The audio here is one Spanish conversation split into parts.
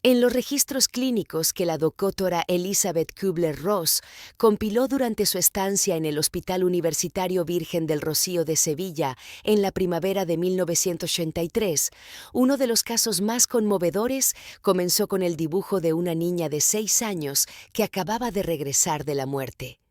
En los registros clínicos que la doctora Elizabeth Kubler-Ross compiló durante su estancia en el Hospital Universitario Virgen del Rocío de Sevilla en la primavera de 1983, uno de los casos más conmovedores comenzó con el dibujo de una niña de 6 años que acababa de regresar de la muerte.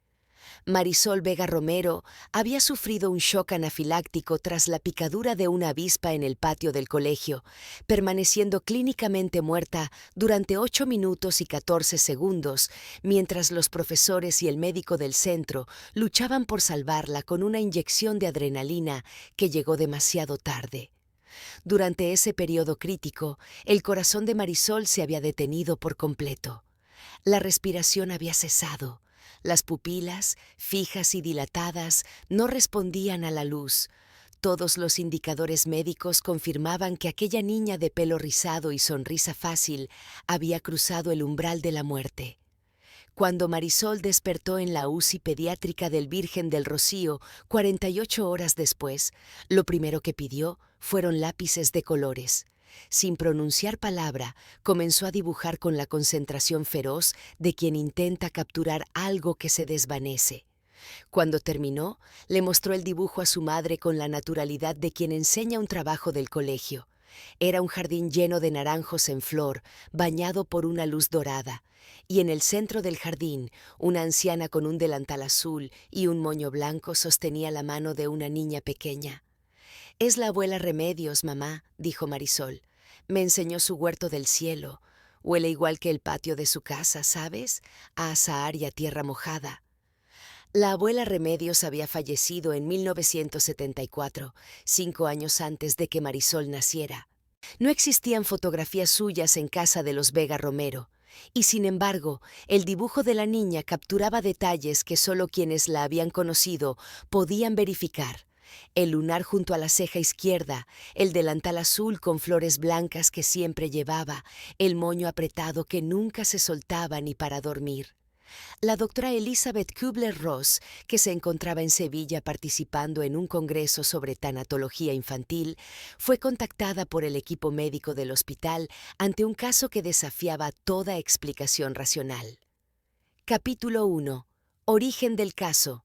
Marisol Vega Romero había sufrido un shock anafiláctico tras la picadura de una avispa en el patio del colegio, permaneciendo clínicamente muerta durante 8 minutos y 14 segundos, mientras los profesores y el médico del centro luchaban por salvarla con una inyección de adrenalina que llegó demasiado tarde. Durante ese periodo crítico, el corazón de Marisol se había detenido por completo. La respiración había cesado. Las pupilas, fijas y dilatadas, no respondían a la luz. Todos los indicadores médicos confirmaban que aquella niña de pelo rizado y sonrisa fácil había cruzado el umbral de la muerte. Cuando Marisol despertó en la UCI pediátrica del Virgen del Rocío 48 horas después, lo primero que pidió fueron lápices de colores. Sin pronunciar palabra, comenzó a dibujar con la concentración feroz de quien intenta capturar algo que se desvanece. Cuando terminó, le mostró el dibujo a su madre con la naturalidad de quien enseña un trabajo del colegio. Era un jardín lleno de naranjos en flor, bañado por una luz dorada, y en el centro del jardín, una anciana con un delantal azul y un moño blanco sostenía la mano de una niña pequeña. «Es la abuela Remedios, mamá», dijo Marisol. «Me enseñó su huerto del cielo. Huele igual que el patio de su casa, ¿sabes? A azahar y a tierra mojada». La abuela Remedios había fallecido en 1974, 5 años antes de que Marisol naciera. No existían fotografías suyas en casa de los Vega Romero, y sin embargo, el dibujo de la niña capturaba detalles que solo quienes la habían conocido podían verificar. El lunar junto a la ceja izquierda, el delantal azul con flores blancas que siempre llevaba, el moño apretado que nunca se soltaba ni para dormir. La doctora Elizabeth Kubler-Ross, que se encontraba en Sevilla participando en un congreso sobre tanatología infantil, fue contactada por el equipo médico del hospital ante un caso que desafiaba toda explicación racional. Capítulo 1. Origen del caso.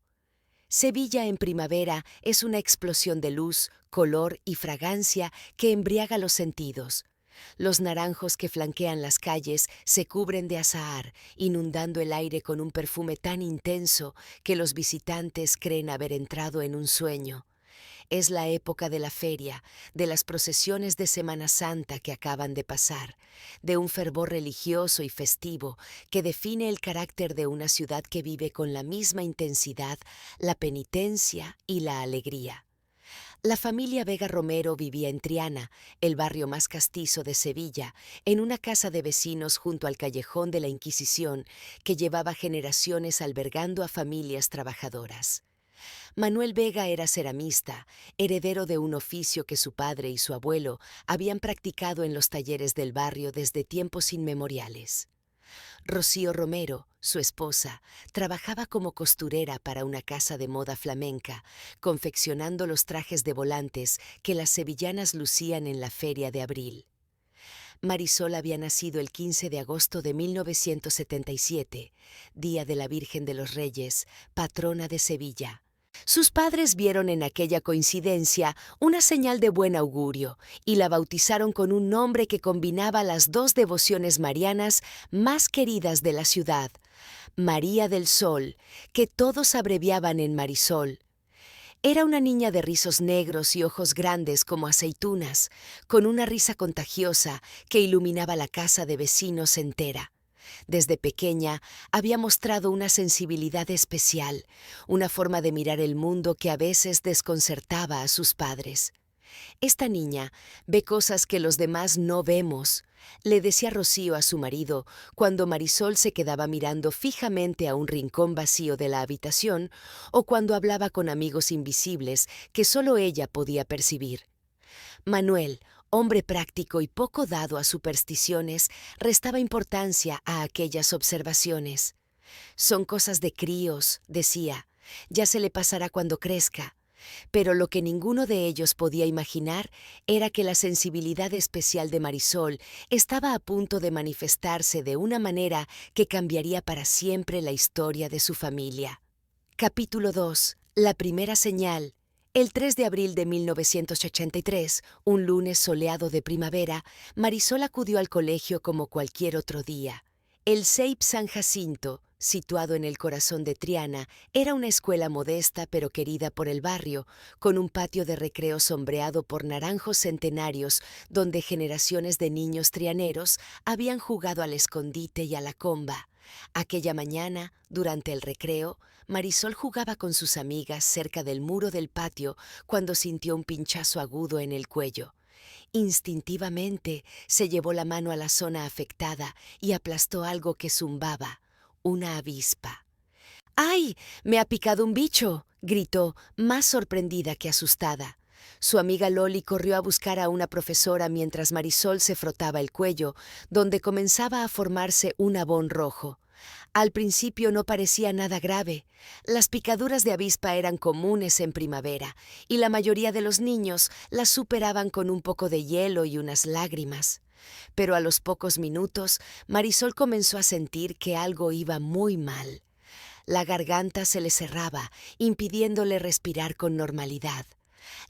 Sevilla en primavera es una explosión de luz, color y fragancia que embriaga los sentidos. Los naranjos que flanquean las calles se cubren de azahar, inundando el aire con un perfume tan intenso que los visitantes creen haber entrado en un sueño. Es la época de la feria, de las procesiones de Semana Santa que acaban de pasar, de un fervor religioso y festivo que define el carácter de una ciudad que vive con la misma intensidad la penitencia y la alegría. La familia Vega Romero vivía en Triana, el barrio más castizo de Sevilla, en una casa de vecinos junto al callejón de la Inquisición que llevaba generaciones albergando a familias trabajadoras. Manuel Vega era ceramista, heredero de un oficio que su padre y su abuelo habían practicado en los talleres del barrio desde tiempos inmemoriales. Rocío Romero, su esposa, trabajaba como costurera para una casa de moda flamenca, confeccionando los trajes de volantes que las sevillanas lucían en la feria de abril. Marisol había nacido el 15 de agosto de 1977, día de la Virgen de los Reyes, patrona de Sevilla. Sus padres vieron en aquella coincidencia una señal de buen augurio y la bautizaron con un nombre que combinaba las dos devociones marianas más queridas de la ciudad, María del Sol, que todos abreviaban en Marisol. Era una niña de rizos negros y ojos grandes como aceitunas, con una risa contagiosa que iluminaba la casa de vecinos entera. Desde pequeña había mostrado una sensibilidad especial, una forma de mirar el mundo que a veces desconcertaba a sus padres. «Esta niña ve cosas que los demás no vemos», le decía Rocío a su marido cuando Marisol se quedaba mirando fijamente a un rincón vacío de la habitación o cuando hablaba con amigos invisibles que solo ella podía percibir. Manuel, hombre práctico y poco dado a supersticiones, restaba importancia a aquellas observaciones. «Son cosas de críos», decía, «ya se le pasará cuando crezca». Pero lo que ninguno de ellos podía imaginar era que la sensibilidad especial de Marisol estaba a punto de manifestarse de una manera que cambiaría para siempre la historia de su familia. Capítulo 2. La primera señal. El 3 de abril de 1983, un lunes soleado de primavera, Marisol acudió al colegio como cualquier otro día. El CEIP San Jacinto, situado en el corazón de Triana, era una escuela modesta pero querida por el barrio, con un patio de recreo sombreado por naranjos centenarios donde generaciones de niños trianeros habían jugado al escondite y a la comba. Aquella mañana, durante el recreo, Marisol jugaba con sus amigas cerca del muro del patio cuando sintió un pinchazo agudo en el cuello. Instintivamente se llevó la mano a la zona afectada y aplastó algo que zumbaba, una avispa. ¡Ay! ¡Me ha picado un bicho!, gritó, más sorprendida que asustada. Su amiga Loli corrió a buscar a una profesora mientras Marisol se frotaba el cuello, donde comenzaba a formarse un abón rojo. Al principio no parecía nada grave. Las picaduras de avispa eran comunes en primavera, y la mayoría de los niños las superaban con un poco de hielo y unas lágrimas. Pero a los pocos minutos, Marisol comenzó a sentir que algo iba muy mal. La garganta se le cerraba, impidiéndole respirar con normalidad.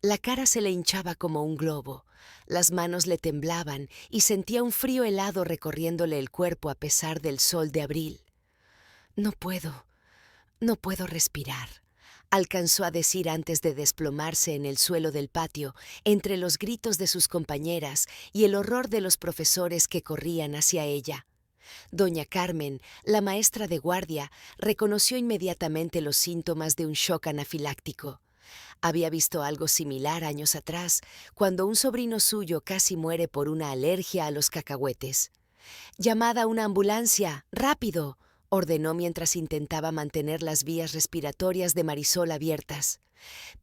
La cara se le hinchaba como un globo. Las manos le temblaban y sentía un frío helado recorriéndole el cuerpo a pesar del sol de abril. No puedo respirar, alcanzó a decir antes de desplomarse en el suelo del patio, entre los gritos de sus compañeras y el horror de los profesores que corrían hacia ella. Doña Carmen, la maestra de guardia, reconoció inmediatamente los síntomas de un shock anafiláctico. Había visto algo similar años atrás, cuando un sobrino suyo casi muere por una alergia a los cacahuetes. «Llamad a una ambulancia, rápido», ordenó mientras intentaba mantener las vías respiratorias de Marisol abiertas.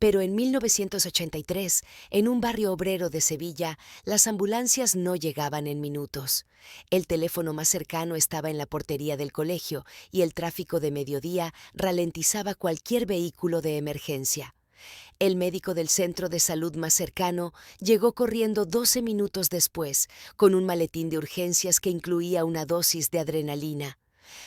Pero en 1983, en un barrio obrero de Sevilla, las ambulancias no llegaban en minutos. El teléfono más cercano estaba en la portería del colegio y el tráfico de mediodía ralentizaba cualquier vehículo de emergencia. El médico del centro de salud más cercano llegó corriendo 12 minutos después, con un maletín de urgencias que incluía una dosis de adrenalina.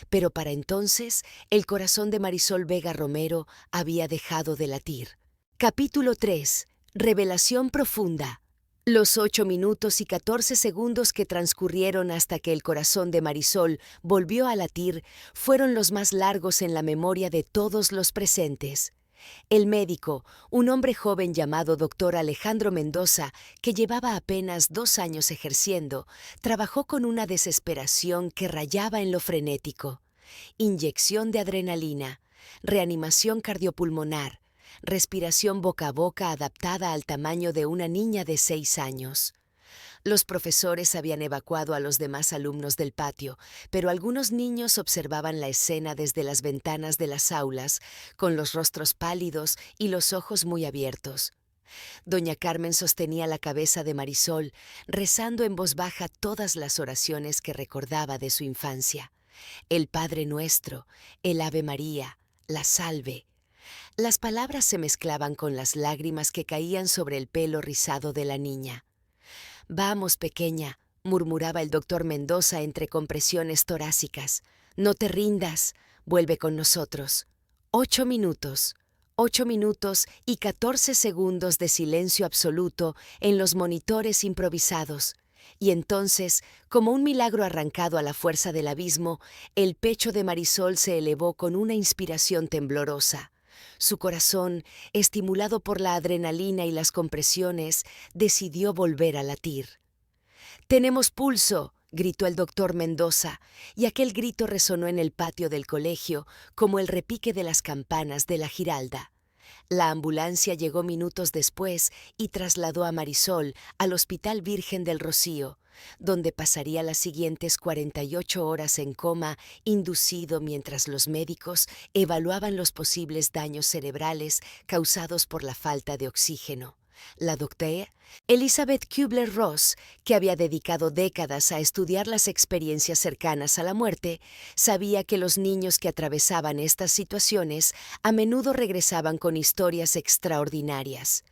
Pero para entonces, el corazón de Marisol Vega Romero había dejado de latir. Capítulo 3. Revelación profunda. Los 8 minutos y 14 segundos que transcurrieron hasta que el corazón de Marisol volvió a latir fueron los más largos en la memoria de todos los presentes. El médico, un hombre joven llamado Dr. Alejandro Mendoza, que llevaba apenas 2 años ejerciendo, trabajó con una desesperación que rayaba en lo frenético. Inyección de adrenalina, reanimación cardiopulmonar, respiración boca a boca adaptada al tamaño de una niña de 6 años. Los profesores habían evacuado a los demás alumnos del patio, pero algunos niños observaban la escena desde las ventanas de las aulas, con los rostros pálidos y los ojos muy abiertos. Doña Carmen sostenía la cabeza de Marisol, rezando en voz baja todas las oraciones que recordaba de su infancia. El Padre Nuestro, el Ave María, la Salve. Las palabras se mezclaban con las lágrimas que caían sobre el pelo rizado de la niña. «Vamos, pequeña», murmuraba el doctor Mendoza entre compresiones torácicas. «No te rindas, vuelve con nosotros». 8 minutos. 8 minutos y 14 segundos de silencio absoluto en los monitores improvisados. Y entonces, como un milagro arrancado a la fuerza del abismo, el pecho de Marisol se elevó con una inspiración temblorosa. Su corazón, estimulado por la adrenalina y las compresiones, decidió volver a latir. «¡Tenemos pulso!», gritó el doctor Mendoza, y aquel grito resonó en el patio del colegio como el repique de las campanas de la Giralda. La ambulancia llegó minutos después y trasladó a Marisol al Hospital Virgen del Rocío, donde pasaría las siguientes 48 horas en coma inducido mientras los médicos evaluaban los posibles daños cerebrales causados por la falta de oxígeno. La doctora Elizabeth Kubler-Ross, que había dedicado décadas a estudiar las experiencias cercanas a la muerte, sabía que los niños que atravesaban estas situaciones a menudo regresaban con historias extraordinarias.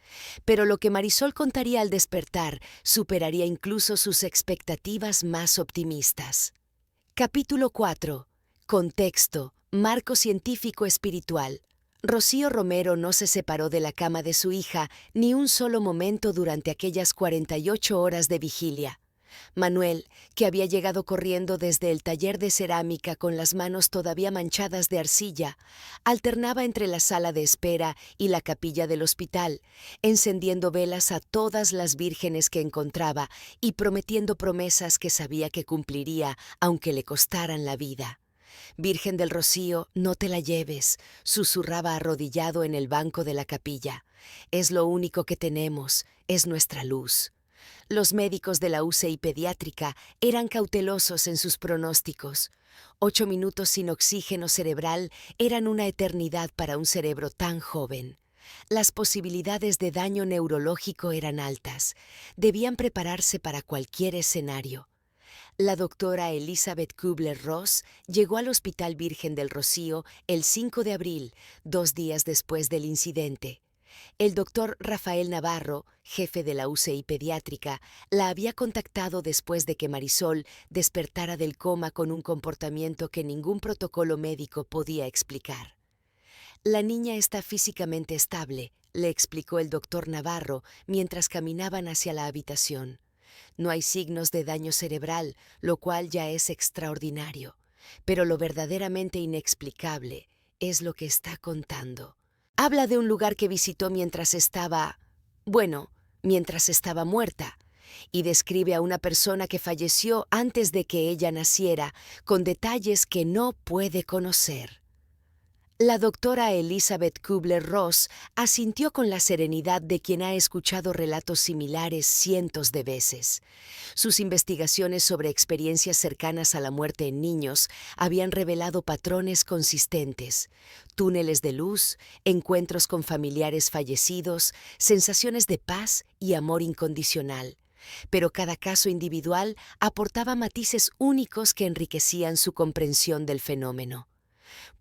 Pero lo que Marisol contaría al despertar superaría incluso sus expectativas más optimistas. Capítulo 4. Contexto. Marco científico espiritual. Rocío Romero no se separó de la cama de su hija ni un solo momento durante aquellas 48 horas de vigilia. Manuel, que había llegado corriendo desde el taller de cerámica con las manos todavía manchadas de arcilla, alternaba entre la sala de espera y la capilla del hospital, encendiendo velas a todas las vírgenes que encontraba y prometiendo promesas que sabía que cumpliría aunque le costaran la vida. «Virgen del Rocío, no te la lleves», susurraba arrodillado en el banco de la capilla. «Es lo único que tenemos, es nuestra luz». Los médicos de la UCI pediátrica eran cautelosos en sus pronósticos. 8 minutos sin oxígeno cerebral eran una eternidad para un cerebro tan joven. Las posibilidades de daño neurológico eran altas. Debían prepararse para cualquier escenario. La doctora Elizabeth Kubler-Ross llegó al Hospital Virgen del Rocío el 5 de abril, 2 días después del incidente. El doctor Rafael Navarro, jefe de la UCI pediátrica, la había contactado después de que Marisol despertara del coma con un comportamiento que ningún protocolo médico podía explicar. «La niña está físicamente estable», le explicó el doctor Navarro mientras caminaban hacia la habitación. «No hay signos de daño cerebral, lo cual ya es extraordinario. Pero lo verdaderamente inexplicable es lo que está contando. Habla de un lugar que visitó mientras estaba muerta, y describe a una persona que falleció antes de que ella naciera, con detalles que no puede conocer». La doctora Elizabeth Kubler-Ross asintió con la serenidad de quien ha escuchado relatos similares cientos de veces. Sus investigaciones sobre experiencias cercanas a la muerte en niños habían revelado patrones consistentes: túneles de luz, encuentros con familiares fallecidos, sensaciones de paz y amor incondicional. Pero cada caso individual aportaba matices únicos que enriquecían su comprensión del fenómeno.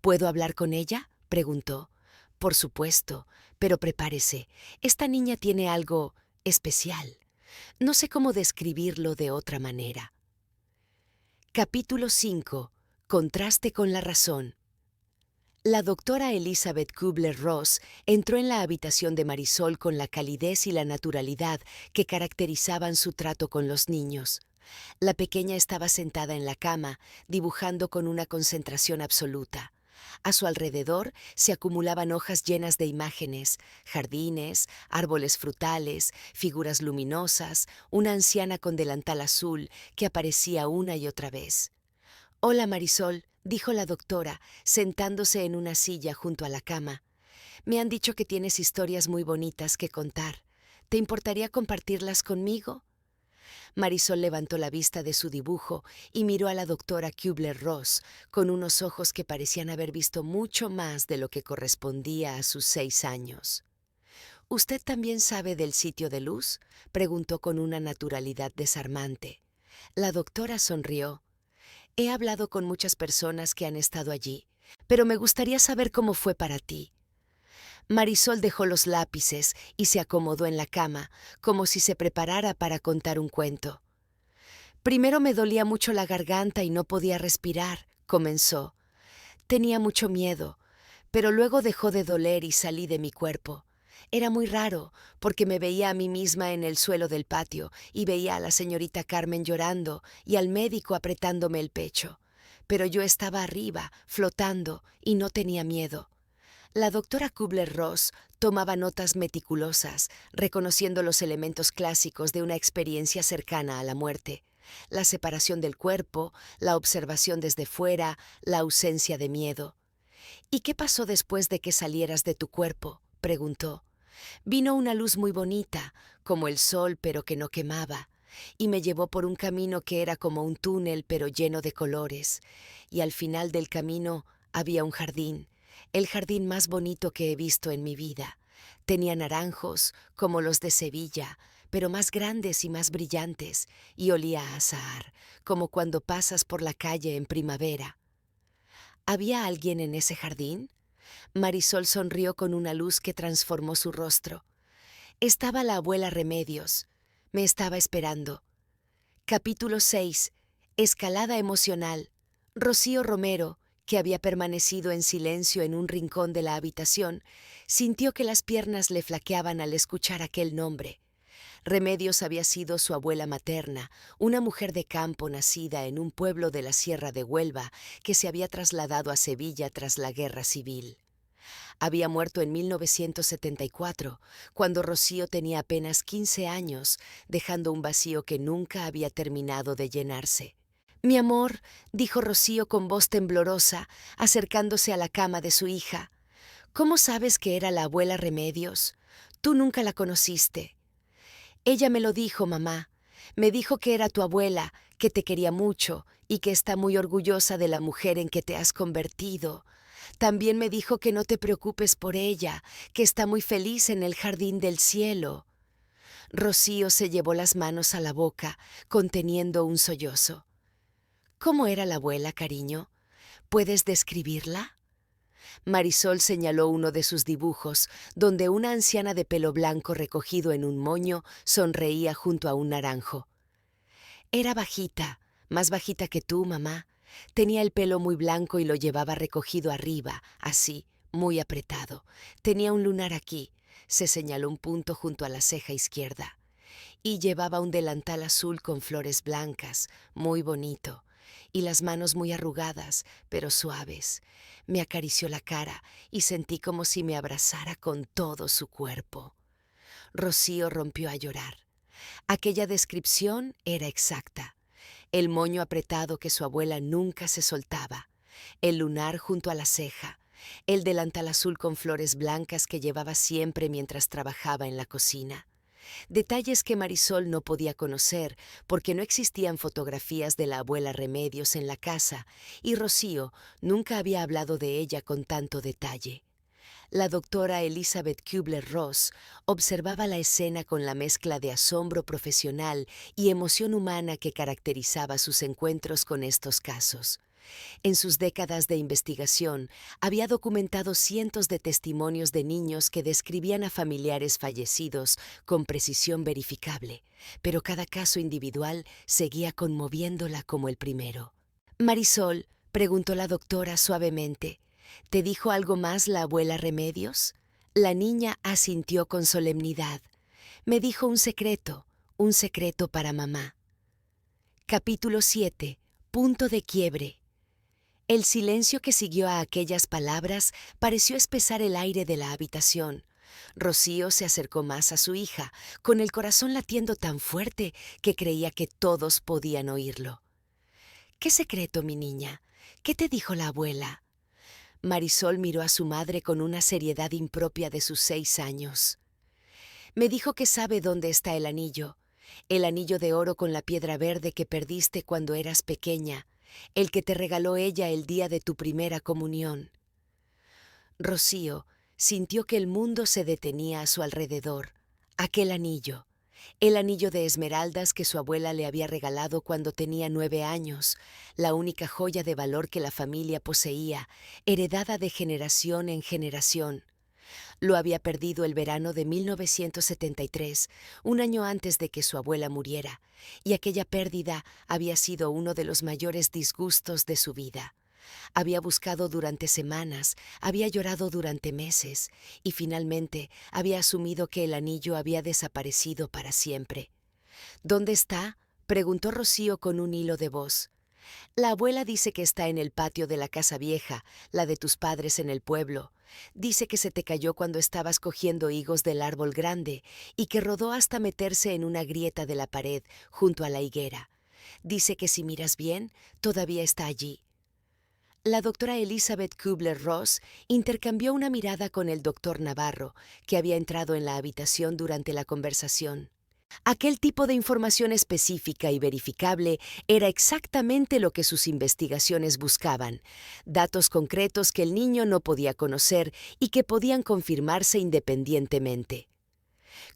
«¿Puedo hablar con ella?», preguntó. «Por supuesto, pero prepárese. Esta niña tiene algo especial. No sé cómo describirlo de otra manera». Capítulo 5. Contraste con la razón. La doctora Elizabeth Kubler-Ross entró en la habitación de Marisol con la calidez y la naturalidad que caracterizaban su trato con los niños. La pequeña estaba sentada en la cama, dibujando con una concentración absoluta. A su alrededor se acumulaban hojas llenas de imágenes: jardines, árboles frutales, figuras luminosas, una anciana con delantal azul que aparecía una y otra vez. «Hola, Marisol», dijo la doctora, sentándose en una silla junto a la cama. «Me han dicho que tienes historias muy bonitas que contar. ¿Te importaría compartirlas conmigo?». Marisol levantó la vista de su dibujo y miró a la doctora Kubler-Ross con unos ojos que parecían haber visto mucho más de lo que correspondía a sus 6 años. «¿Usted también sabe del sitio de luz?», preguntó con una naturalidad desarmante. La doctora sonrió. «He hablado con muchas personas que han estado allí, pero me gustaría saber cómo fue para ti». Marisol dejó los lápices y se acomodó en la cama, como si se preparara para contar un cuento. «Primero me dolía mucho la garganta y no podía respirar», comenzó. «Tenía mucho miedo, pero luego dejó de doler y salí de mi cuerpo. Era muy raro, porque me veía a mí misma en el suelo del patio y veía a la señorita Carmen llorando y al médico apretándome el pecho. Pero yo estaba arriba, flotando, y no tenía miedo». La doctora Kubler-Ross tomaba notas meticulosas, reconociendo los elementos clásicos de una experiencia cercana a la muerte: la separación del cuerpo, la observación desde fuera, la ausencia de miedo. «¿Y qué pasó después de que salieras de tu cuerpo?», preguntó. «Vino una luz muy bonita, como el sol pero que no quemaba, y me llevó por un camino que era como un túnel pero lleno de colores, y al final del camino había un jardín, el jardín más bonito que he visto en mi vida. Tenía naranjos, como los de Sevilla, pero más grandes y más brillantes, y olía a azahar, como cuando pasas por la calle en primavera. ¿Había alguien en ese jardín? Marisol sonrió con una luz que transformó su rostro. Estaba la abuela Remedios. Me estaba esperando. Capítulo 6. Escalada emocional. Rocío Romero, que había permanecido en silencio en un rincón de la habitación, sintió que las piernas le flaqueaban al escuchar aquel nombre. Remedios había sido su abuela materna, una mujer de campo nacida en un pueblo de la Sierra de Huelva que se había trasladado a Sevilla tras la Guerra Civil. Había muerto en 1974, cuando Rocío tenía apenas 15 años, dejando un vacío que nunca había terminado de llenarse. «Mi amor», dijo Rocío con voz temblorosa, acercándose a la cama de su hija. «¿Cómo sabes que era la abuela Remedios? Tú nunca la conociste». «Ella me lo dijo, mamá. Me dijo que era tu abuela, que te quería mucho y que está muy orgullosa de la mujer en que te has convertido. También me dijo que no te preocupes por ella, que está muy feliz en el jardín del cielo». Rocío se llevó las manos a la boca, conteniendo un sollozo. «¿Cómo era la abuela, cariño? ¿Puedes describirla?» Marisol señaló uno de sus dibujos, donde una anciana de pelo blanco recogido en un moño sonreía junto a un naranjo. «Era bajita, más bajita que tú, mamá. Tenía el pelo muy blanco y lo llevaba recogido arriba, así, muy apretado. Tenía un lunar aquí», se señaló un punto junto a la ceja izquierda. «Y llevaba un delantal azul con flores blancas, muy bonito, y las manos muy arrugadas, pero suaves. Me acarició la cara y sentí como si me abrazara con todo su cuerpo». Rocío rompió a llorar. Aquella descripción era exacta. El moño apretado que su abuela nunca se soltaba, el lunar junto a la ceja, el delantal azul con flores blancas que llevaba siempre mientras trabajaba en la cocina. Detalles que Marisol no podía conocer porque no existían fotografías de la abuela Remedios en la casa y Rocío nunca había hablado de ella con tanto detalle. La doctora Elizabeth Kubler-Ross observaba la escena con la mezcla de asombro profesional y emoción humana que caracterizaba sus encuentros con estos casos. En sus décadas de investigación, había documentado cientos de testimonios de niños que describían a familiares fallecidos con precisión verificable, pero cada caso individual seguía conmoviéndola como el primero. «Marisol», preguntó la doctora suavemente, «¿te dijo algo más la abuela Remedios?» La niña asintió con solemnidad. «Me dijo un secreto para mamá». Capítulo 7. Punto de quiebre. El silencio que siguió a aquellas palabras pareció espesar el aire de la habitación. Rocío se acercó más a su hija, con el corazón latiendo tan fuerte que creía que todos podían oírlo. «¿Qué secreto, mi niña? ¿Qué te dijo la abuela?» Marisol miró a su madre con una seriedad impropia de sus 6 años. «Me dijo que sabe dónde está el anillo de oro con la piedra verde que perdiste cuando eras pequeña, el que te regaló ella el día de tu primera comunión». Rocío sintió que el mundo se detenía a su alrededor. Aquel anillo, el anillo de esmeraldas que su abuela le había regalado cuando tenía 9 años, la única joya de valor que la familia poseía, heredada de generación en generación. Lo había perdido el verano de 1973, un año antes de que su abuela muriera, y aquella pérdida había sido uno de los mayores disgustos de su vida. Había buscado durante semanas, había llorado durante meses, y finalmente había asumido que el anillo había desaparecido para siempre. «¿Dónde está?», preguntó Rocío con un hilo de voz. «La abuela dice que está en el patio de la casa vieja, la de tus padres en el pueblo. Dice que se te cayó cuando estabas cogiendo higos del árbol grande y que rodó hasta meterse en una grieta de la pared junto a la higuera. Dice que si miras bien, todavía está allí». La doctora Elizabeth Kubler-Ross intercambió una mirada con el doctor Navarro, que había entrado en la habitación durante la conversación. Aquel tipo de información específica y verificable era exactamente lo que sus investigaciones buscaban, datos concretos que el niño no podía conocer y que podían confirmarse independientemente.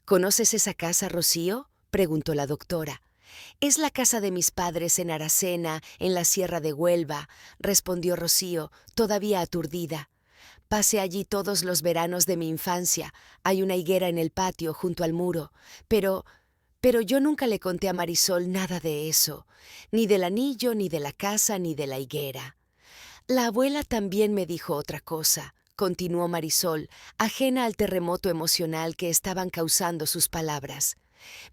¿Conoces esa casa, Rocío?, preguntó la doctora. Es la casa de mis padres en Aracena, en la Sierra de Huelva, respondió Rocío, todavía aturdida. Pasé allí todos los veranos de mi infancia. Hay una higuera en el patio, junto al muro. Pero yo nunca le conté a Marisol nada de eso, ni del anillo, ni de la casa, ni de la higuera. La abuela también me dijo otra cosa, continuó Marisol, ajena al terremoto emocional que estaban causando sus palabras.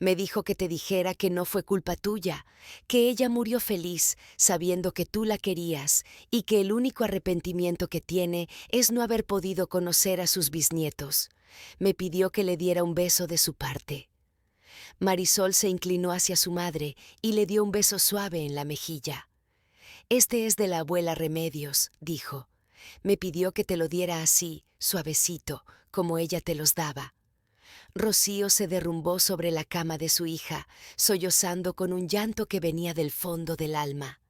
Me dijo que te dijera que no fue culpa tuya, que ella murió feliz, sabiendo que tú la querías, y que el único arrepentimiento que tiene es no haber podido conocer a sus bisnietos. Me pidió que le diera un beso de su parte. Marisol se inclinó hacia su madre y le dio un beso suave en la mejilla. «Este es de la abuela Remedios», dijo. «Me pidió que te lo diera así, suavecito, como ella te los daba». Rocío se derrumbó sobre la cama de su hija, sollozando con un llanto que venía del fondo del alma.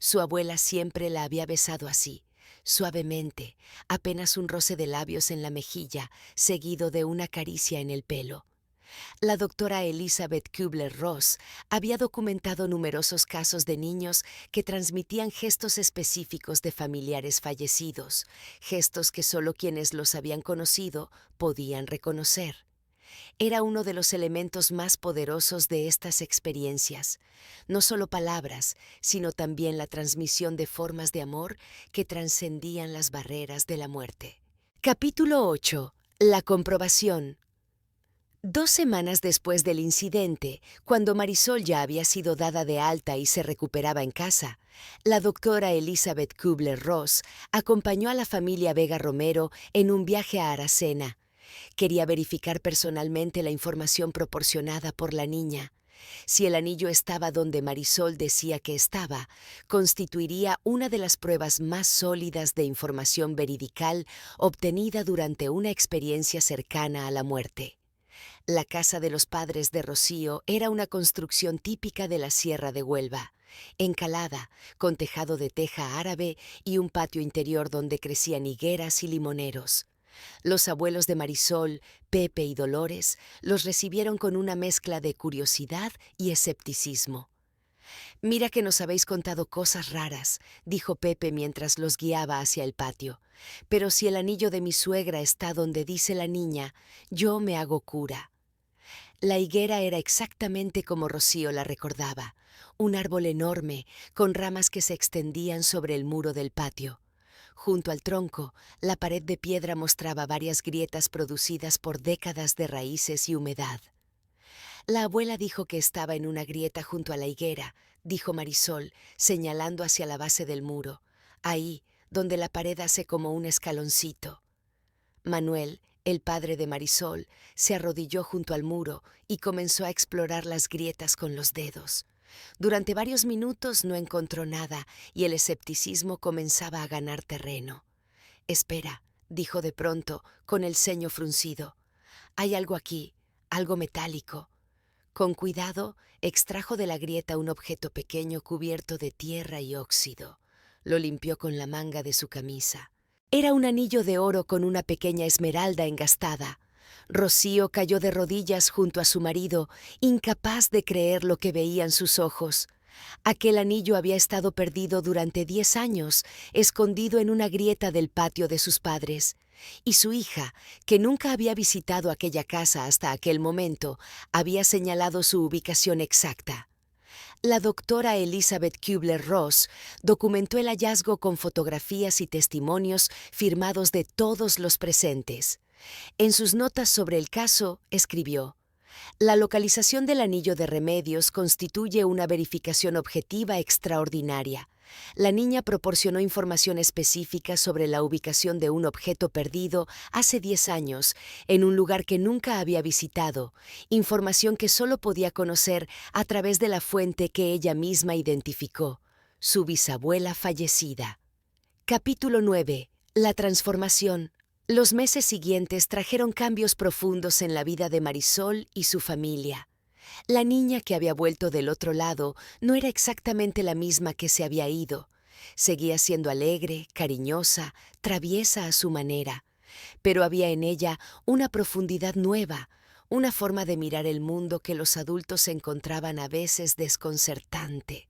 Su abuela siempre la había besado así, suavemente, apenas un roce de labios en la mejilla, seguido de una caricia en el pelo. La doctora Elizabeth Kubler-Ross había documentado numerosos casos de niños que transmitían gestos específicos de familiares fallecidos, gestos que solo quienes los habían conocido podían reconocer. Era uno de los elementos más poderosos de estas experiencias, no solo palabras, sino también la transmisión de formas de amor que trascendían las barreras de la muerte. Capítulo 8. La comprobación. 2 semanas después del incidente, cuando Marisol ya había sido dada de alta y se recuperaba en casa, la doctora Elizabeth Kubler-Ross acompañó a la familia Vega Romero en un viaje a Aracena. Quería verificar personalmente la información proporcionada por la niña. Si el anillo estaba donde Marisol decía que estaba, constituiría una de las pruebas más sólidas de información veridical obtenida durante una experiencia cercana a la muerte. La casa de los padres de Rocío era una construcción típica de la Sierra de Huelva, encalada, con tejado de teja árabe y un patio interior donde crecían higueras y limoneros. Los abuelos de Marisol, Pepe y Dolores, los recibieron con una mezcla de curiosidad y escepticismo. «Mira que nos habéis contado cosas raras», dijo Pepe mientras los guiaba hacia el patio. «Pero si el anillo de mi suegra está donde dice la niña, yo me hago cura». La higuera era exactamente como Rocío la recordaba, un árbol enorme, con ramas que se extendían sobre el muro del patio. Junto al tronco, la pared de piedra mostraba varias grietas producidas por décadas de raíces y humedad. «La abuela dijo que estaba en una grieta junto a la higuera», dijo Marisol, señalando hacia la base del muro, ahí donde la pared hace como un escaloncito. Manuel, el padre de Marisol, se arrodilló junto al muro y comenzó a explorar las grietas con los dedos. Durante varios minutos no encontró nada y el escepticismo comenzaba a ganar terreno. «Espera», dijo de pronto, con el ceño fruncido. «Hay algo aquí, algo metálico». Con cuidado, extrajo de la grieta un objeto pequeño cubierto de tierra y óxido. Lo limpió con la manga de su camisa. Era un anillo de oro con una pequeña esmeralda engastada. Rocío cayó de rodillas junto a su marido, incapaz de creer lo que veían sus ojos. Aquel anillo había estado perdido durante 10 años, escondido en una grieta del patio de sus padres. Y su hija, que nunca había visitado aquella casa hasta aquel momento, había señalado su ubicación exacta. La doctora Elizabeth Kubler-Ross documentó el hallazgo con fotografías y testimonios firmados de todos los presentes. En sus notas sobre el caso, escribió: «La localización del anillo de Remedios constituye una verificación objetiva extraordinaria. La niña proporcionó información específica sobre la ubicación de un objeto perdido hace 10 años en un lugar que nunca había visitado, información que solo podía conocer a través de la fuente que ella misma identificó, su bisabuela fallecida». Capítulo 9. La transformación. Los meses siguientes trajeron cambios profundos en la vida de Marisol y su familia. La niña que había vuelto del otro lado no era exactamente la misma que se había ido. Seguía siendo alegre, cariñosa, traviesa a su manera, pero había en ella una profundidad nueva, una forma de mirar el mundo que los adultos encontraban a veces desconcertante.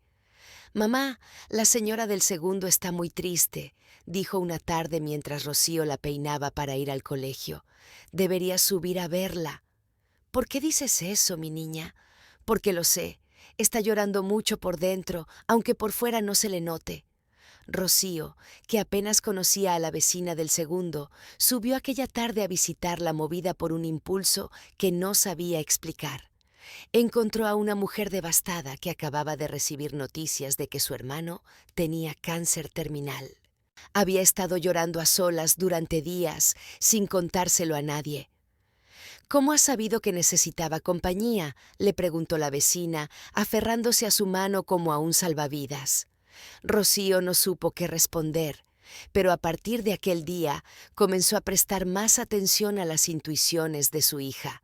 «Mamá, la señora del segundo está muy triste», dijo una tarde mientras Rocío la peinaba para ir al colegio. «Deberías subir a verla». «¿Por qué dices eso, mi niña?» «Porque lo sé. Está llorando mucho por dentro, aunque por fuera no se le note». Rocío, que apenas conocía a la vecina del segundo, subió aquella tarde a visitarla movida por un impulso que no sabía explicar. Encontró a una mujer devastada que acababa de recibir noticias de que su hermano tenía cáncer terminal. Había estado llorando a solas durante días, sin contárselo a nadie. «¿Cómo has sabido que necesitaba compañía?», le preguntó la vecina, aferrándose a su mano como a un salvavidas. Rocío no supo qué responder, pero a partir de aquel día comenzó a prestar más atención a las intuiciones de su hija.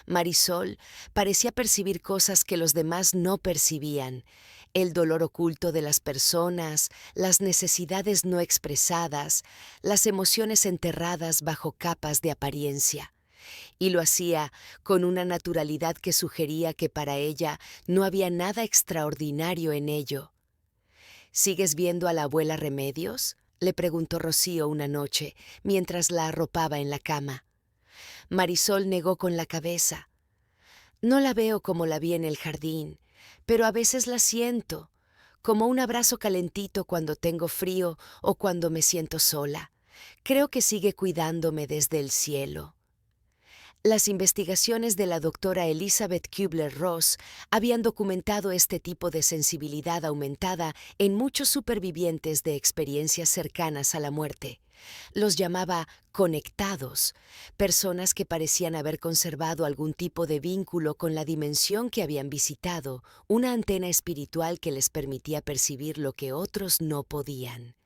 Marisol parecía percibir cosas que los demás no percibían: el dolor oculto de las personas, las necesidades no expresadas, las emociones enterradas bajo capas de apariencia. Y lo hacía con una naturalidad que sugería que para ella no había nada extraordinario en ello. «¿Sigues viendo a la abuela Remedios?», le preguntó Rocío una noche, mientras la arropaba en la cama. Marisol negó con la cabeza. «No la veo como la vi en el jardín, pero a veces la siento, como un abrazo calentito cuando tengo frío o cuando me siento sola. Creo que sigue cuidándome desde el cielo». Las investigaciones de la doctora Elizabeth Kubler-Ross habían documentado este tipo de sensibilidad aumentada en muchos supervivientes de experiencias cercanas a la muerte. Los llamaba conectados, personas que parecían haber conservado algún tipo de vínculo con la dimensión que habían visitado, una antena espiritual que les permitía percibir lo que otros no podían.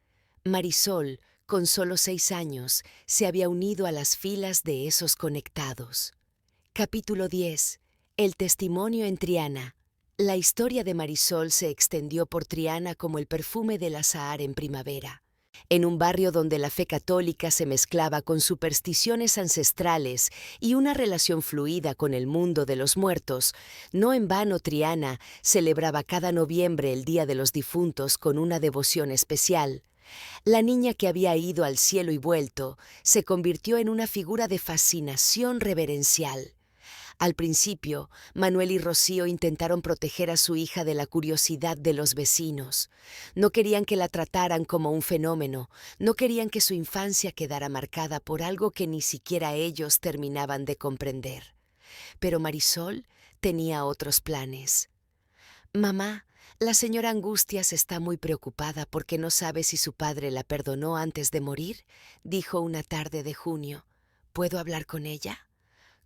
Marisol, con solo 6 años, se había unido a las filas de esos conectados. Capítulo 10. El testimonio en Triana. La historia de Marisol se extendió por Triana como el perfume del azahar en primavera. En un barrio donde la fe católica se mezclaba con supersticiones ancestrales y una relación fluida con el mundo de los muertos, no en vano Triana celebraba cada noviembre el Día de los Difuntos con una devoción especial. La niña que había ido al cielo y vuelto se convirtió en una figura de fascinación reverencial. Al principio, Manuel y Rocío intentaron proteger a su hija de la curiosidad de los vecinos. No querían que la trataran como un fenómeno, no querían que su infancia quedara marcada por algo que ni siquiera ellos terminaban de comprender. Pero Marisol tenía otros planes. «Mamá, la señora Angustias está muy preocupada porque no sabe si su padre la perdonó antes de morir», dijo una tarde de junio. «¿Puedo hablar con ella?».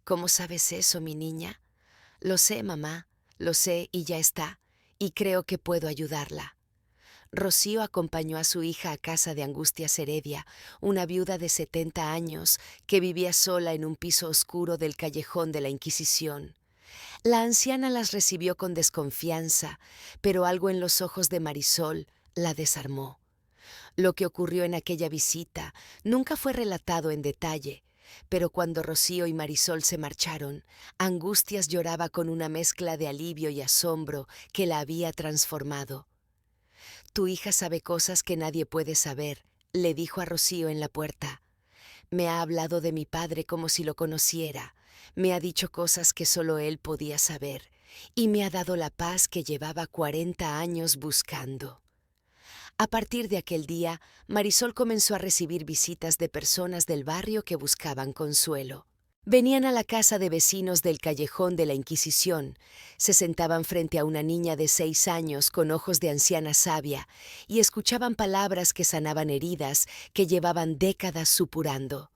«¿Cómo sabes eso, mi niña?». «Lo sé, mamá, lo sé y ya está, y creo que puedo ayudarla». Rocío acompañó a su hija a casa de Angustias Heredia, una viuda de 70 años que vivía sola en un piso oscuro del callejón de la Inquisición. La anciana las recibió con desconfianza, pero algo en los ojos de Marisol la desarmó. Lo que ocurrió en aquella visita nunca fue relatado en detalle, pero cuando Rocío y Marisol se marcharon, Angustias lloraba con una mezcla de alivio y asombro que la había transformado. «Tu hija sabe cosas que nadie puede saber», le dijo a Rocío en la puerta. «Me ha hablado de mi padre como si lo conociera. Me ha dicho cosas que solo él podía saber, y me ha dado la paz que llevaba 40 años buscando». A partir de aquel día, Marisol comenzó a recibir visitas de personas del barrio que buscaban consuelo. Venían a la casa de vecinos del callejón de la Inquisición, se sentaban frente a una niña de 6 años con ojos de anciana sabia y escuchaban palabras que sanaban heridas que llevaban décadas supurando.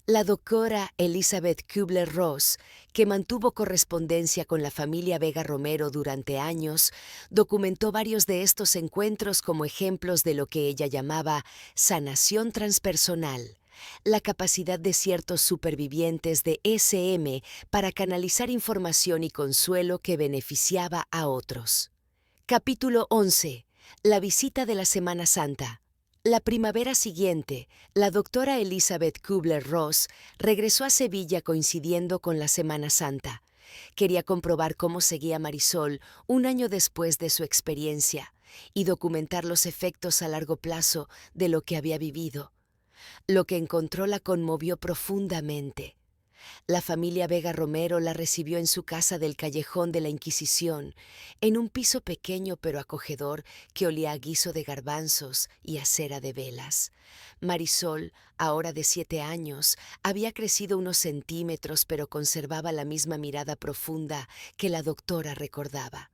La doctora Elizabeth Kubler-Ross, que mantuvo correspondencia con la familia Vega Romero durante años, documentó varios de estos encuentros como ejemplos de lo que ella llamaba sanación transpersonal, la capacidad de ciertos supervivientes de SM para canalizar información y consuelo que beneficiaba a otros. Capítulo 11. La visita de la Semana Santa. La primavera siguiente, la doctora Elizabeth Kubler-Ross regresó a Sevilla coincidiendo con la Semana Santa. Quería comprobar cómo seguía Marisol un año después de su experiencia y documentar los efectos a largo plazo de lo que había vivido. Lo que encontró la conmovió profundamente. La familia Vega Romero la recibió en su casa del Callejón de la Inquisición, en un piso pequeño pero acogedor que olía a guiso de garbanzos y a cera de velas. Marisol, ahora de 7 años, había crecido unos centímetros pero conservaba la misma mirada profunda que la doctora recordaba.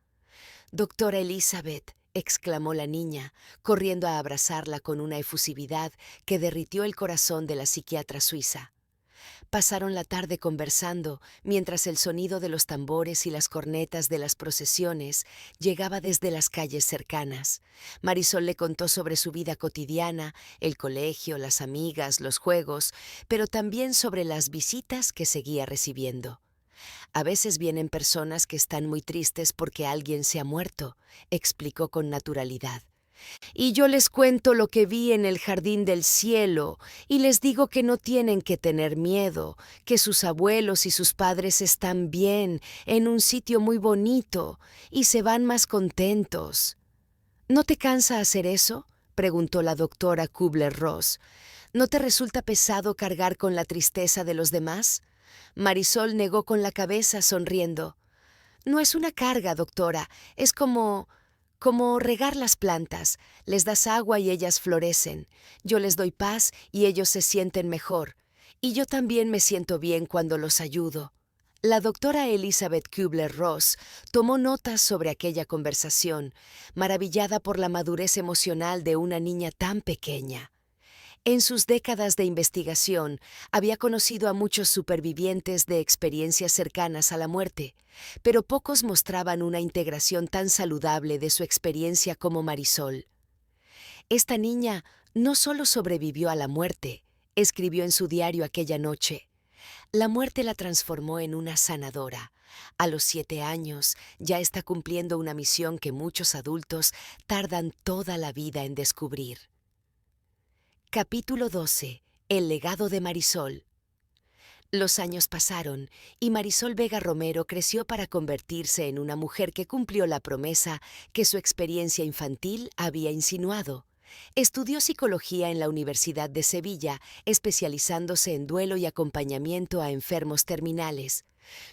«Doctora Elizabeth», exclamó la niña, corriendo a abrazarla con una efusividad que derritió el corazón de la psiquiatra suiza. Pasaron la tarde conversando, mientras el sonido de los tambores y las cornetas de las procesiones llegaba desde las calles cercanas. Marisol le contó sobre su vida cotidiana, el colegio, las amigas, los juegos, pero también sobre las visitas que seguía recibiendo. «A veces vienen personas que están muy tristes porque alguien se ha muerto», explicó con naturalidad. «Y yo les cuento lo que vi en el jardín del cielo y les digo que no tienen que tener miedo, que sus abuelos y sus padres están bien, en un sitio muy bonito, y se van más contentos». «¿No te cansa hacer eso?», preguntó la doctora Kubler-Ross. «¿No te resulta pesado cargar con la tristeza de los demás?». Marisol negó con la cabeza, sonriendo. «No es una carga, doctora, es como regar las plantas. Les das agua y ellas florecen. Yo les doy paz y ellos se sienten mejor. Y yo también me siento bien cuando los ayudo». La doctora Elizabeth Kubler-Ross tomó notas sobre aquella conversación, maravillada por la madurez emocional de una niña tan pequeña. En sus décadas de investigación, había conocido a muchos supervivientes de experiencias cercanas a la muerte, pero pocos mostraban una integración tan saludable de su experiencia como Marisol. «Esta niña no solo sobrevivió a la muerte», escribió en su diario aquella noche. «La muerte la transformó en una sanadora. A los 7 años ya está cumpliendo una misión que muchos adultos tardan toda la vida en descubrir». Capítulo 12. El legado de Marisol. Los años pasaron y Marisol Vega Romero creció para convertirse en una mujer que cumplió la promesa que su experiencia infantil había insinuado. Estudió psicología en la Universidad de Sevilla, especializándose en duelo y acompañamiento a enfermos terminales.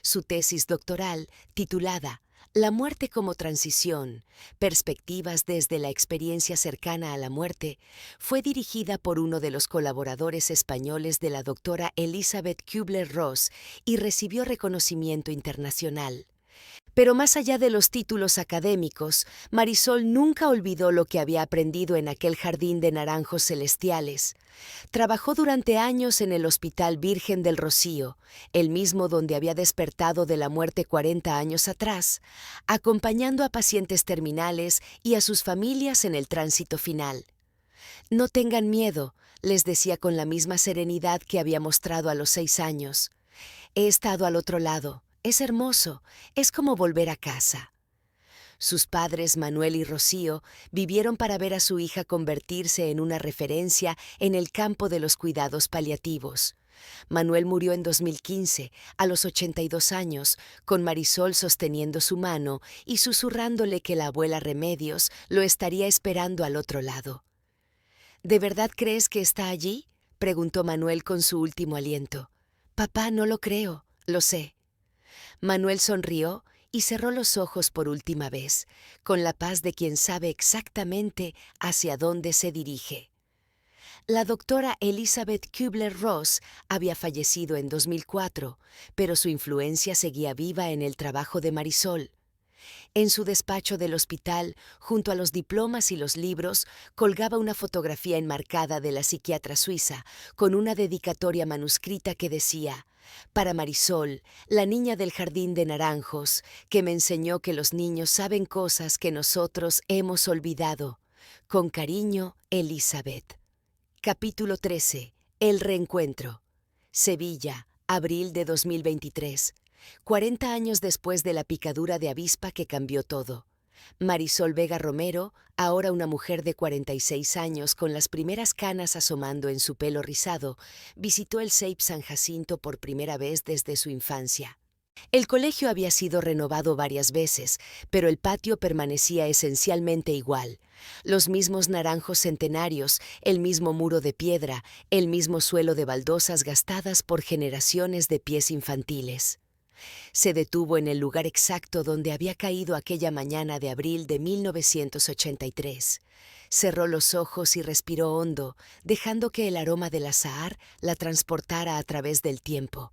Su tesis doctoral, titulada «La muerte como transición, perspectivas desde la experiencia cercana a la muerte», fue dirigida por uno de los colaboradores españoles de la doctora Elizabeth Kubler-Ross y recibió reconocimiento internacional. Pero más allá de los títulos académicos, Marisol nunca olvidó lo que había aprendido en aquel jardín de naranjos celestiales. Trabajó durante años en el Hospital Virgen del Rocío, el mismo donde había despertado de la muerte 40 años atrás, acompañando a pacientes terminales y a sus familias en el tránsito final. «No tengan miedo», les decía con la misma serenidad que había mostrado a los 6 años. «He estado al otro lado. Es hermoso, es como volver a casa». Sus padres, Manuel y Rocío, vivieron para ver a su hija convertirse en una referencia en el campo de los cuidados paliativos. Manuel murió en 2015, a los 82 años, con Marisol sosteniendo su mano y susurrándole que la abuela Remedios lo estaría esperando al otro lado. «¿De verdad crees que está allí?», preguntó Manuel con su último aliento. «Papá, no lo creo, lo sé». Manuel sonrió y cerró los ojos por última vez, con la paz de quien sabe exactamente hacia dónde se dirige. La doctora Elizabeth Kubler-Ross había fallecido en 2004, pero su influencia seguía viva en el trabajo de Marisol. En su despacho del hospital, junto a los diplomas y los libros, colgaba una fotografía enmarcada de la psiquiatra suiza, con una dedicatoria manuscrita que decía: «Para Marisol, la niña del jardín de naranjos, que me enseñó que los niños saben cosas que nosotros hemos olvidado. Con cariño, Elizabeth». Capítulo 13. El reencuentro. Sevilla, abril de 2023. 40 años después de la picadura de avispa que cambió todo. Marisol Vega Romero, ahora una mujer de 46 años con las primeras canas asomando en su pelo rizado, visitó el CEIP San Jacinto por primera vez desde su infancia. El colegio había sido renovado varias veces, pero el patio permanecía esencialmente igual. Los mismos naranjos centenarios, el mismo muro de piedra, el mismo suelo de baldosas gastadas por generaciones de pies infantiles. Se detuvo en el lugar exacto donde había caído aquella mañana de abril de 1983. Cerró los ojos y respiró hondo, dejando que el aroma del azahar la transportara a través del tiempo.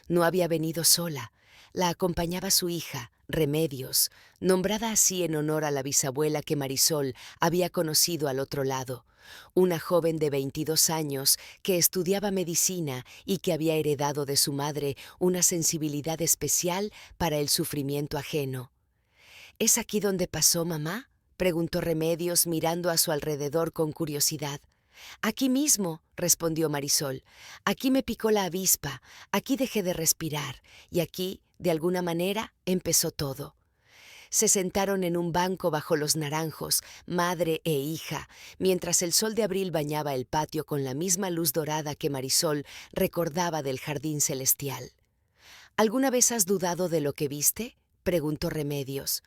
No había venido sola. La acompañaba su hija, Remedios, nombrada así en honor a la bisabuela que Marisol había conocido al otro lado, una joven de 22 años que estudiaba medicina y que había heredado de su madre una sensibilidad especial para el sufrimiento ajeno. ¿Es aquí donde pasó, mamá?, preguntó Remedios mirando a su alrededor con curiosidad. Aquí mismo, respondió Marisol. Aquí me picó la avispa, aquí dejé de respirar, y aquí, de alguna manera, empezó todo. Se sentaron en un banco bajo los naranjos, madre e hija, mientras el sol de abril bañaba el patio con la misma luz dorada que Marisol recordaba del jardín celestial. ¿Alguna vez has dudado de lo que viste?, preguntó Remedios.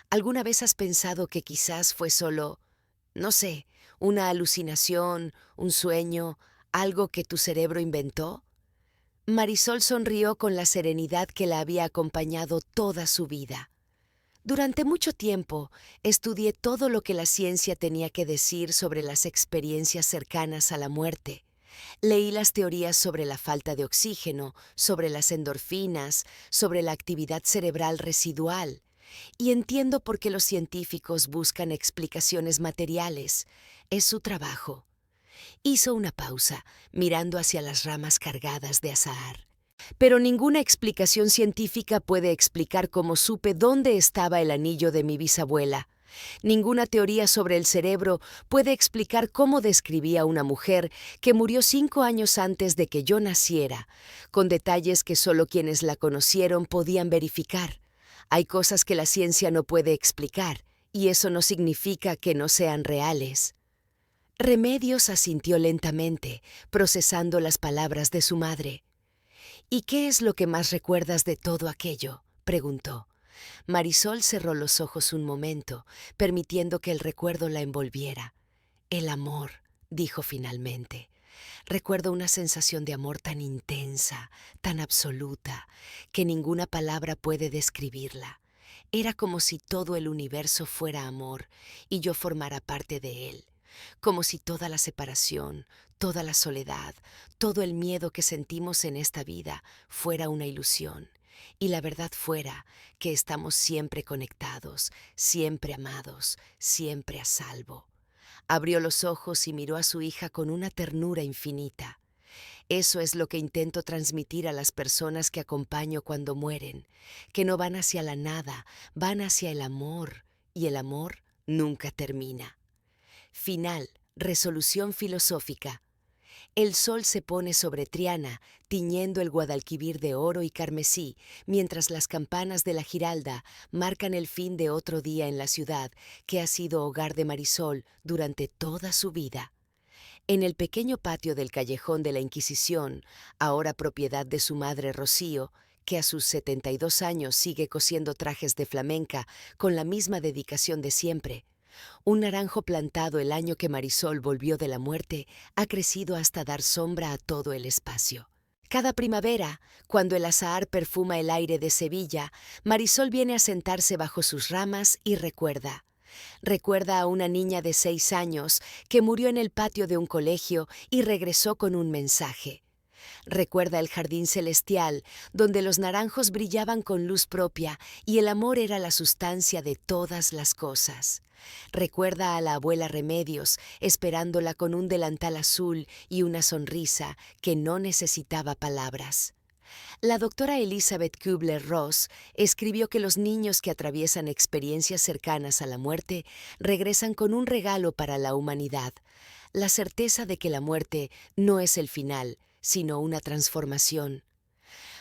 ¿Alguna vez has pensado que quizás fue solo, no sé, una alucinación, un sueño, algo que tu cerebro inventó? Marisol sonrió con la serenidad que la había acompañado toda su vida. Durante mucho tiempo estudié todo lo que la ciencia tenía que decir sobre las experiencias cercanas a la muerte. Leí las teorías sobre la falta de oxígeno, sobre las endorfinas, sobre la actividad cerebral residual. Y entiendo por qué los científicos buscan explicaciones materiales. Es su trabajo. Hizo una pausa, mirando hacia las ramas cargadas de azahar. Pero ninguna explicación científica puede explicar cómo supe dónde estaba el anillo de mi bisabuela. Ninguna teoría sobre el cerebro puede explicar cómo describía a una mujer que murió 5 años antes de que yo naciera, con detalles que solo quienes la conocieron podían verificar. Hay cosas que la ciencia no puede explicar, y eso no significa que no sean reales. Remedios asintió lentamente, procesando las palabras de su madre. ¿Y qué es lo que más recuerdas de todo aquello?, preguntó. Marisol cerró los ojos un momento, permitiendo que el recuerdo la envolviera. El amor, dijo finalmente. Recuerdo una sensación de amor tan intensa, tan absoluta, que ninguna palabra puede describirla. Era como si todo el universo fuera amor y yo formara parte de él. Como si toda la separación, toda la soledad, todo el miedo que sentimos en esta vida fuera una ilusión. Y la verdad fuera que estamos siempre conectados, siempre amados, siempre a salvo. Abrió los ojos y miró a su hija con una ternura infinita. Eso es lo que intento transmitir a las personas que acompaño cuando mueren, que no van hacia la nada, van hacia el amor, y el amor nunca termina. Final, resolución filosófica. El sol se pone sobre Triana, tiñendo el Guadalquivir de oro y carmesí, mientras las campanas de la Giralda marcan el fin de otro día en la ciudad que ha sido hogar de Marisol durante toda su vida. En el pequeño patio del Callejón de la Inquisición, ahora propiedad de su madre Rocío, que a sus 72 años sigue cosiendo trajes de flamenca con la misma dedicación de siempre, un naranjo plantado el año que Marisol volvió de la muerte ha crecido hasta dar sombra a todo el espacio. Cada primavera, cuando el azahar perfuma el aire de Sevilla, Marisol viene a sentarse bajo sus ramas y recuerda. Recuerda a una niña de 6 años que murió en el patio de un colegio y regresó con un mensaje. Recuerda el jardín celestial, donde los naranjos brillaban con luz propia y el amor era la sustancia de todas las cosas. Recuerda a la abuela Remedios, esperándola con un delantal azul y una sonrisa que no necesitaba palabras. La doctora Elizabeth Kubler-Ross escribió que los niños que atraviesan experiencias cercanas a la muerte regresan con un regalo para la humanidad, la certeza de que la muerte no es el final, sino una transformación.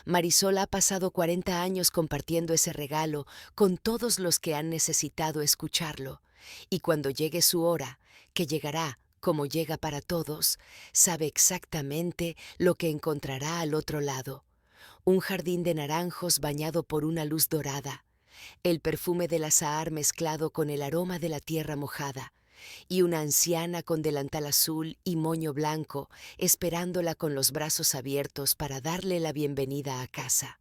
Marisol ha pasado 40 años compartiendo ese regalo con todos los que han necesitado escucharlo, y cuando llegue su hora, que llegará como llega para todos, sabe exactamente lo que encontrará al otro lado. Un jardín de naranjos bañado por una luz dorada, el perfume del azahar mezclado con el aroma de la tierra mojada, y una anciana con delantal azul y moño blanco esperándola con los brazos abiertos para darle la bienvenida a casa.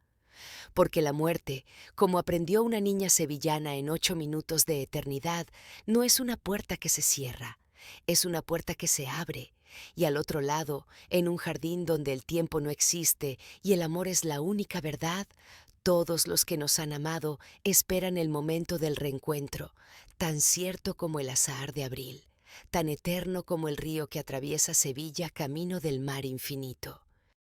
Porque la muerte, como aprendió una niña sevillana en 8 minutos de eternidad, no es una puerta que se cierra, es una puerta que se abre, y al otro lado, en un jardín donde el tiempo no existe y el amor es la única verdad, todos los que nos han amado esperan el momento del reencuentro, tan cierto como el azahar de abril, tan eterno como el río que atraviesa Sevilla camino del mar infinito.